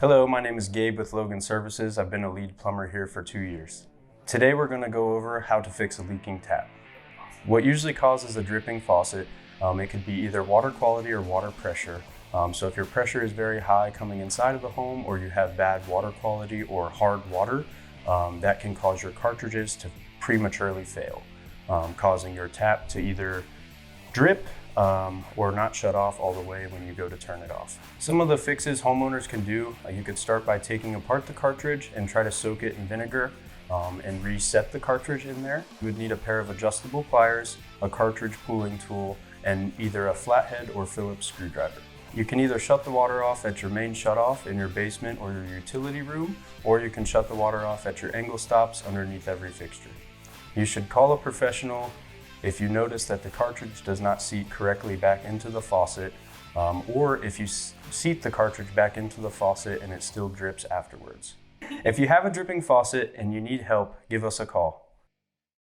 Hello, my name is Gabe with Logan Services. I've been a lead plumber here for 2 years. Today we're going to go over how to fix a leaking tap. What usually causes a dripping faucet, it could be either water quality or water pressure. So if your pressure is very high coming inside of the home, or you have bad water quality or hard water, that can cause your cartridges to prematurely fail, causing your tap to either drip or not shut off all the way when you go to turn it off. Some of the fixes homeowners can do, you could start by taking apart the cartridge and try to soak it in vinegar and reset the cartridge in there. You would need a pair of adjustable pliers, a cartridge pulling tool, and either a flathead or Phillips screwdriver. You can either shut the water off at your main shutoff in your basement or your utility room, or you can shut the water off at your angle stops underneath every fixture. You should call a professional if you notice that the cartridge does not seat correctly back into the faucet, or if you seat the cartridge back into the faucet and it still drips afterwards. If you have a dripping faucet and you need help, give us a call.